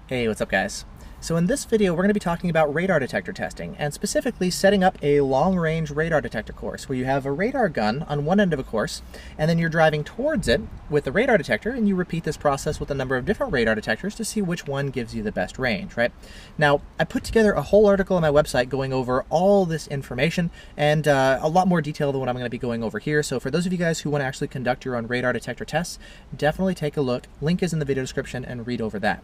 Hey, what's up guys? So in this video, we're going to be talking about radar detector testing, and specifically setting up a long-range radar detector course where you have a radar gun on one end of a course, and then you're driving towards it with the radar detector, and you repeat this process with a number of different radar detectors to see which one gives you the best range, right? Now, I put together a whole article on my website going over all this information, and a lot more detail than what I'm going to be going over here. So for those of you guys who want to actually conduct your own radar detector tests, definitely take a look. Link is in the video description, and read over that.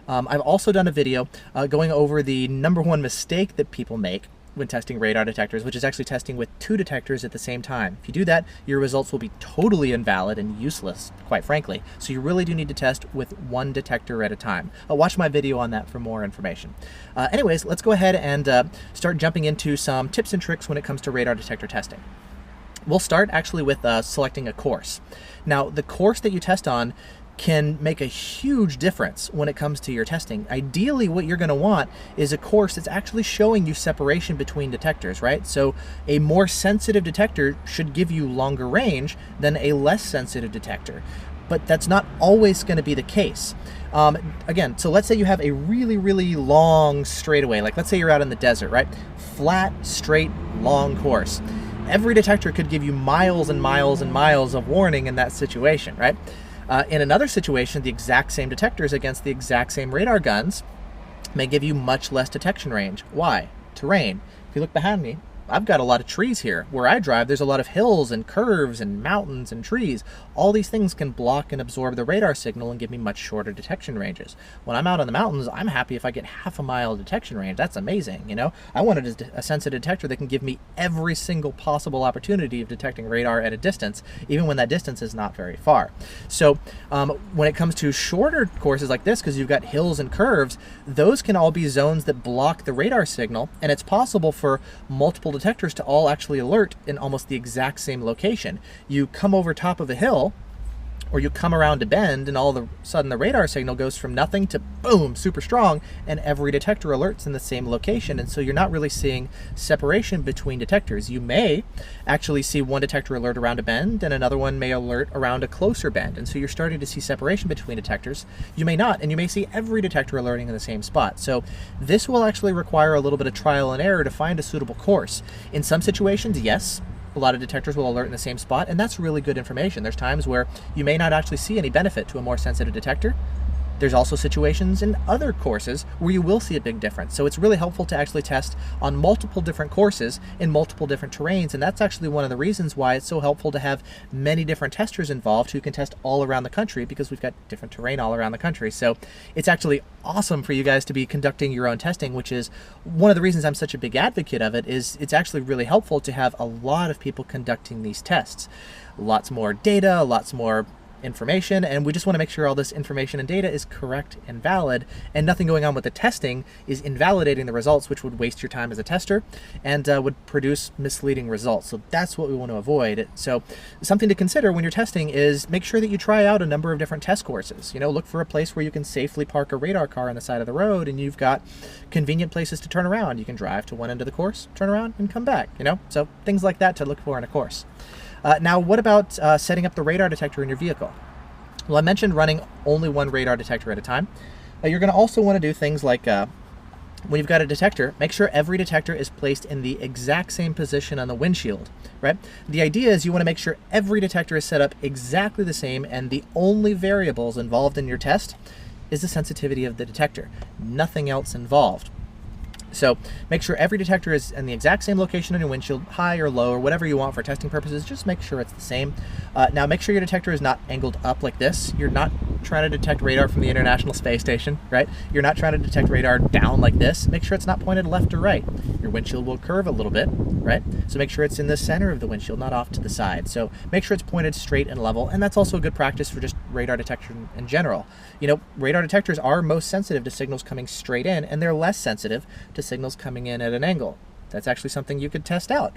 I've also done a video going over the #1 mistake that people make when testing radar detectors, which is actually testing with 2 detectors at the same time. If you do that, your results will be totally invalid and useless, quite frankly. So you really do need to test with 1 detector at a time. Watch my video on that for more information. Anyways, let's go ahead and start jumping into some tips and tricks when it comes to radar detector testing. We'll start actually with selecting a course. Now, the course that you test on can make a huge difference when it comes to your testing. Ideally, what you're going to want is a course that's actually showing you separation between detectors, right? So a more sensitive detector should give you longer range than a less sensitive detector, but that's not always going to be the case. Again, so let's say you have a really long straightaway, like let's say you're out in the desert, right? Flat, straight, long course. Every detector could give you miles and miles and miles of warning in that situation, right? In another situation, the exact same detectors against the exact same radar guns may give you much less detection range. Why? Terrain. If you look behind me, I've got a lot of trees here. Where I drive, there's a lot of hills and curves and mountains and trees. All these things can block and absorb the radar signal and give me much shorter detection ranges. When I'm out in the mountains, I'm happy if I get half a mile detection range. That's amazing, you know? I wanted a sensitive detector that can give me every single possible opportunity of detecting radar at a distance, even when that distance is not very far. So when it comes to shorter courses like this, because you've got hills and curves, those can all be zones that block the radar signal, and it's possible for multiple detectors to all actually alert in almost the exact same location. You come over top of a hill, or you come around a bend, and all of a sudden the radar signal goes from nothing to boom, super strong, and every detector alerts in the same location. And so you're not really seeing separation between detectors. You may actually see one detector alert around a bend, and another one may alert around a closer bend. And so you're starting to see separation between detectors. You may not, and you may see every detector alerting in the same spot. So this will actually require a little bit of trial and error to find a suitable course. In some situations, yes, a lot of detectors will alert in the same spot, and that's really good information. There's times where you may not actually see any benefit to a more sensitive detector. There's also situations in other courses where you will see a big difference. So it's really helpful to actually test on multiple different courses in multiple different terrains, and that's actually one of the reasons why it's so helpful to have many different testers involved who can test all around the country, because we've got different terrain all around the country. So it's actually awesome for you guys to be conducting your own testing, which is one of the reasons I'm such a big advocate of it. Is it's actually really helpful to have a lot of people conducting these tests. Lots more data, lots more information, and we just want to make sure all this information and data is correct and valid, and nothing going on with the testing is invalidating the results, which would waste your time as a tester and would produce misleading results. So that's what we want to avoid. So something to consider when you're testing is make sure that you try out a number of different test courses. You know, look for a place where you can safely park a radar car on the side of the road, and you've got convenient places to turn around. You can drive to one end of the course, turn around, and come back, you know? So things like that to look for in a course. Now, what about setting up the radar detector in your vehicle? Well, I mentioned running only 1 radar detector at a time. You're going to also want to do things like when you've got a detector, make sure every detector is placed in the exact same position on the windshield, right? The idea is you want to make sure every detector is set up exactly the same, and the only variables involved in your test is the sensitivity of the detector, nothing else involved. So make sure every detector is in the exact same location on your windshield, high or low, or whatever you want for testing purposes. Just make sure it's the same. Now make sure your detector is not angled up like this. You're not trying to detect radar from the International Space Station, right? You're not trying to detect radar down like this. Make sure it's not pointed left or right. Your windshield will curve a little bit, right? So make sure it's in the center of the windshield, not off to the side. So make sure it's pointed straight and level, and that's also a good practice for just radar detection in general. You know, radar detectors are most sensitive to signals coming straight in, and they're less sensitive to signals coming in at an angle. That's actually something you could test out.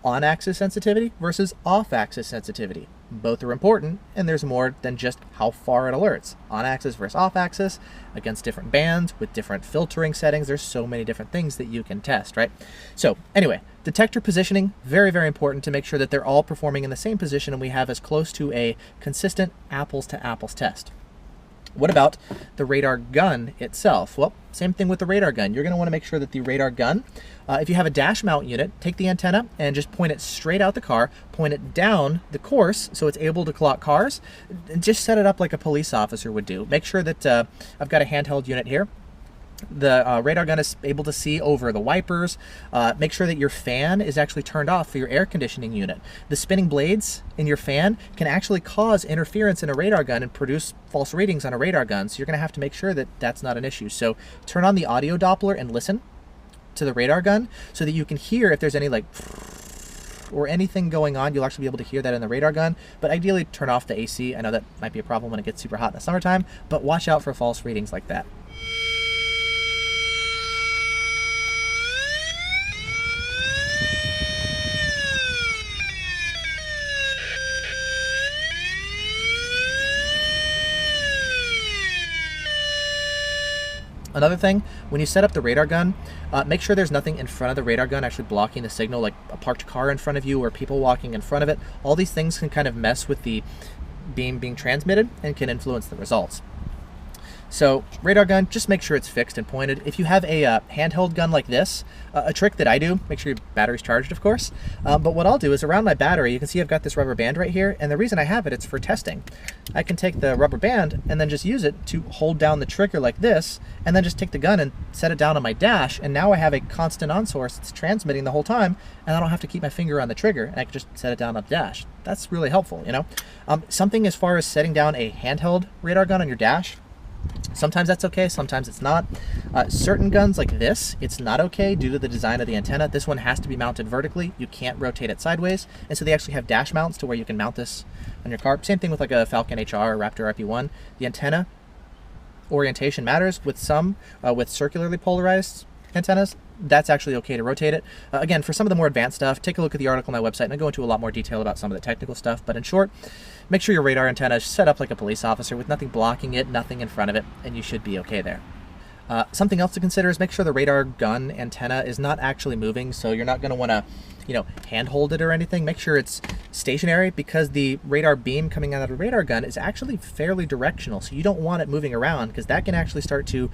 On-axis sensitivity versus off-axis sensitivity. Both are important, and there's more than just how far it alerts. On-axis versus off-axis, against different bands, with different filtering settings. There's so many different things that you can test, right? So anyway, detector positioning, very, very important to make sure that they're all performing in the same position and we have as close to a consistent apples-to-apples test. What about the radar gun itself? Well, same thing with the radar gun. You're going to want to make sure that the radar gun, if you have a dash mount unit, take the antenna and just point it straight out the car, point it down the course so it's able to clock cars, and just set it up like a police officer would do. Make sure that I've got a handheld unit here. The radar gun is able to see over the wipers. Make sure that your fan is actually turned off for your air conditioning unit. The spinning blades in your fan can actually cause interference in a radar gun and produce false readings on a radar gun, so you're going to have to make sure that that's not an issue. So turn on the audio Doppler and listen to the radar gun so that you can hear if there's any like or anything going on. You'll actually be able to hear that in the radar gun, but ideally turn off the AC. I know that might be a problem when it gets super hot in the summertime, but watch out for false readings like that. Another thing, when you set up the radar gun, make sure there's nothing in front of the radar gun actually blocking the signal, like a parked car in front of you or people walking in front of it. All these things can kind of mess with the beam being transmitted and can influence the results. So radar gun, just make sure it's fixed and pointed. If you have a handheld gun like this, a trick that I do, make sure your battery's charged, of course. But what I'll do is around my battery, you can see I've got this rubber band right here. And the reason I have it, it's for testing. I can take the rubber band and then just use it to hold down the trigger like this, and then just take the gun and set it down on my dash. And now I have a constant on source that's transmitting the whole time, and I don't have to keep my finger on the trigger, and I can just set it down on the dash. That's really helpful, you know? Something as far as setting down a handheld radar gun on your dash, sometimes that's okay, sometimes it's not. Certain guns like this, it's not okay due to the design of the antenna. This one has to be mounted vertically. You can't rotate it sideways. And so they actually have dash mounts to where you can mount this on your car. Same thing with like a Falcon HR or Raptor RP1. The antenna orientation matters. With some, with circularly polarized antennas, that's actually okay to rotate it. Again, for some of the more advanced stuff, take a look at the article on my website and I go into a lot more detail about some of the technical stuff. But in short, make sure your radar antenna is set up like a police officer with nothing blocking it, nothing in front of it, and you should be okay there. Something else to consider is make sure the radar gun antenna is not actually moving, so you're not going to want to, hand hold it or anything. Make sure it's stationary because the radar beam coming out of the radar gun is actually fairly directional, so you don't want it moving around because that can actually start to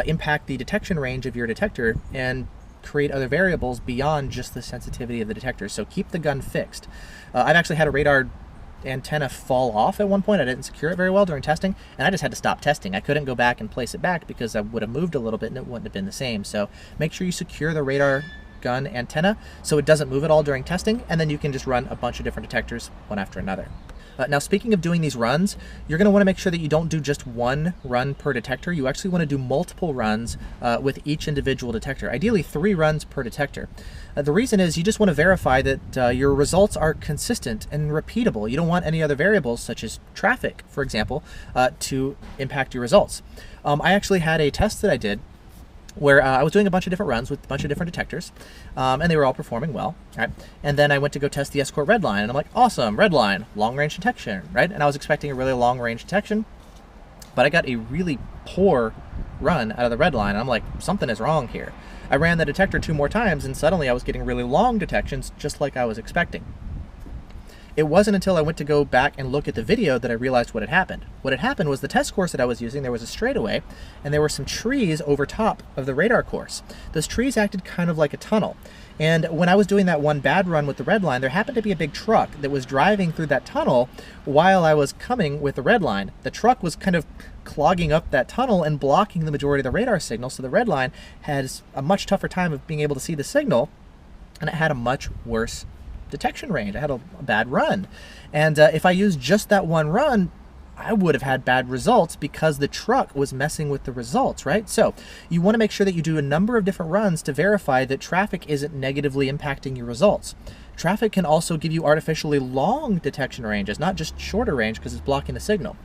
impact the detection range of your detector and create other variables beyond just the sensitivity of the detector. So keep the gun fixed. I've actually had a radar antenna fall off at one point. I didn't secure it very well during testing, and I just had to stop testing. I couldn't go back and place it back because I would have moved a little bit and it wouldn't have been the same. So make sure you secure the radar gun antenna so it doesn't move at all during testing, and then you can just run a bunch of different detectors one after another. Now, speaking of doing these runs, you're going to want to make sure that you don't do just one run per detector. You actually want to do multiple runs with each individual detector, ideally 3 runs per detector. The reason is you just want to verify that your results are consistent and repeatable. You don't want any other variables, such as traffic, for example, to impact your results. I actually had a test that I did where I was doing a bunch of different runs with a bunch of different detectors, and they were all performing well, right? And then I went to go test the Escort Redline, and I'm like, awesome, Redline, long-range detection, right? And I was expecting a really long-range detection, but I got a really poor run out of the Redline, and I'm like, something is wrong here. I ran the detector 2 more times, and suddenly I was getting really long detections, just like I was expecting. It wasn't until I went to go back and look at the video that I realized what had happened. What had happened was the test course that I was using, there was a straightaway, and there were some trees over top of the radar course. Those trees acted kind of like a tunnel. And when I was doing that one bad run with the Redline, there happened to be a big truck that was driving through that tunnel while I was coming with the Redline. The truck was kind of clogging up that tunnel and blocking the majority of the radar signal, so the Redline has a much tougher time of being able to see the signal, and it had a much worse detection range. I had a bad run. And if I used just that one run, I would have had bad results because the truck was messing with the results, right? So you want to make sure that you do a number of different runs to verify that traffic isn't negatively impacting your results. Traffic can also give you artificially long detection ranges, not just shorter range because it's blocking the signal.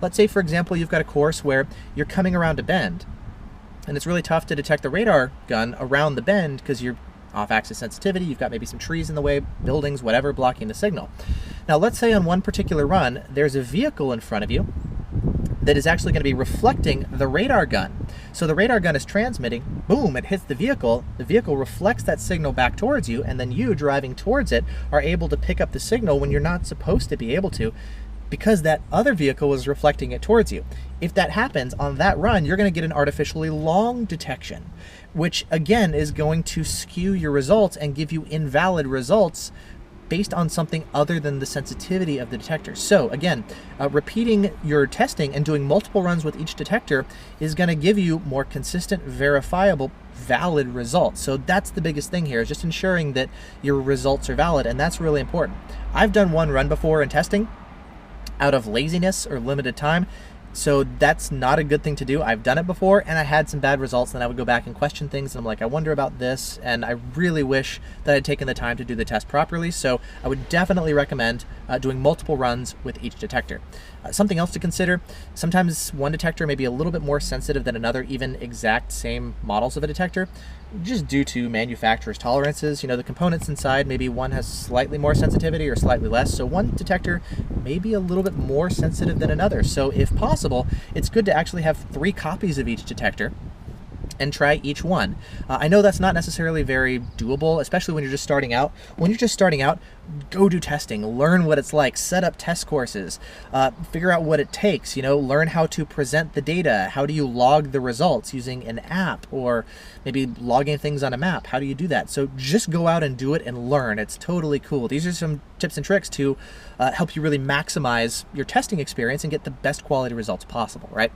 Let's say, for example, you've got a course where you're coming around a bend, and it's really tough to detect the radar gun around the bend because you're off-axis sensitivity, you've got maybe some trees in the way, buildings, whatever, blocking the signal. Now, let's say on one particular run, there's a vehicle in front of you that is actually going to be reflecting the radar gun. So the radar gun is transmitting, boom, it hits the vehicle reflects that signal back towards you, and then you, driving towards it, are able to pick up the signal when you're not supposed to be able to. because that other vehicle was reflecting it towards you. If that happens on that run, you're going to get an artificially long detection, which again is going to skew your results and give you invalid results based on something other than the sensitivity of the detector. So again, repeating your testing and doing multiple runs with each detector is going to give you more consistent, verifiable, valid results. So that's the biggest thing here, is just ensuring that your results are valid, and that's really important. I've done one run before in testing out of laziness or limited time, so that's not a good thing to do. I've done it before and I had some bad results, and I would go back and question things, and I'm like, I wonder about this, and I really wish that I'd taken the time to do the test properly. So I would definitely recommend doing multiple runs with each detector. Something else to consider, sometimes one detector may be a little bit more sensitive than another, even exact same models of a detector, just due to manufacturer's tolerances. You know, the components inside, maybe one has slightly more sensitivity or slightly less, so one detector may be a little bit more sensitive than another. So if possible, it's good to actually have 3 copies of each detector and try each one. I know that's not necessarily very doable, especially when you're just starting out. When you're just starting out, go do testing, learn what it's like, set up test courses, figure out what it takes, you know, learn how to present the data. How do you log the results using an app, or maybe logging things on a map? How do you do that? So just go out and do it and learn. It's totally cool. These are some tips and tricks to help you really maximize your testing experience and get the best quality results possible, right?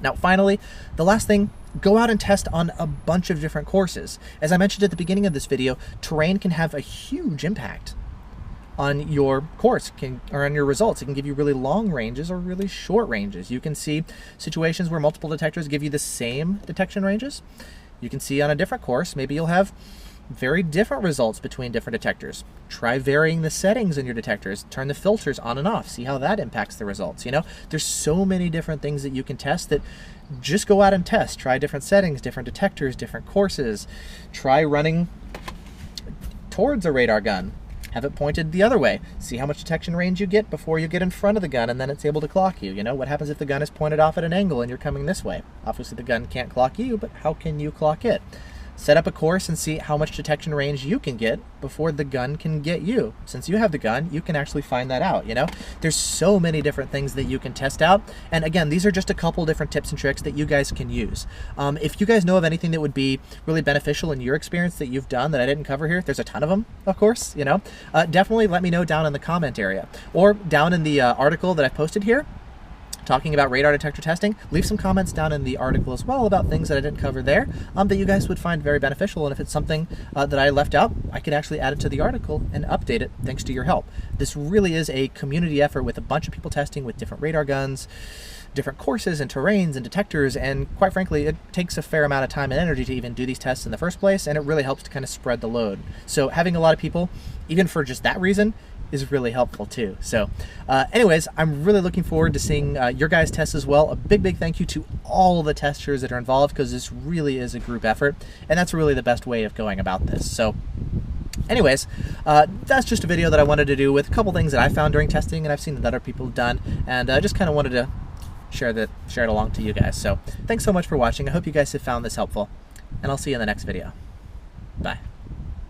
Now, finally, the last thing, go out and test on a bunch of different courses. As I mentioned at the beginning of this video, terrain can have a huge impact on your course, or on your results. It can give you really long ranges or really short ranges. You can see situations where multiple detectors give you the same detection ranges. You can see on a different course, maybe you'll have very different results between different detectors. Try varying the settings in your detectors. Turn the filters on and off. See how that impacts the results. You know, there's so many different things that you can test, that just go out and test. Try different settings, different detectors, different courses. Try running towards a radar gun. Have it pointed the other way. See how much detection range you get before you get in front of the gun, and then it's able to clock you. You know, what happens if the gun is pointed off at an angle and you're coming this way? Obviously the gun can't clock you, but how can you clock it? Set up a course and see how much detection range you can get before the gun can get you. Since you have the gun, you can actually find that out, you know? There's so many different things that you can test out. And again, these are just a couple different tips and tricks that you guys can use. If you guys know of anything that would be really beneficial in your experience that you've done that I didn't cover here, there's a ton of them, of course, you know? Definitely let me know down in the comment area, or down in the article that I've posted here, talking about radar detector testing. Leave some comments down in the article as well about things that I didn't cover there that you guys would find very beneficial. And if it's something that I left out, I could actually add it to the article and update it thanks to your help. This really is a community effort with a bunch of people testing with different radar guns, different courses and terrains and detectors, and quite frankly, it takes a fair amount of time and energy to even do these tests in the first place, and it really helps to kind of spread the load. So having a lot of people, even for just that reason, is really helpful too. So anyways, I'm really looking forward to seeing your guys' tests as well. A big thank you to all the testers that are involved, because this really is a group effort, and that's really the best way of going about this. So anyways, that's just a video that I wanted to do with a couple things that I found during testing and I've seen that other people have done, and I just kind of wanted to share it along to you guys. So thanks so much for watching. I hope you guys have found this helpful, and I'll see you in the next video. Bye.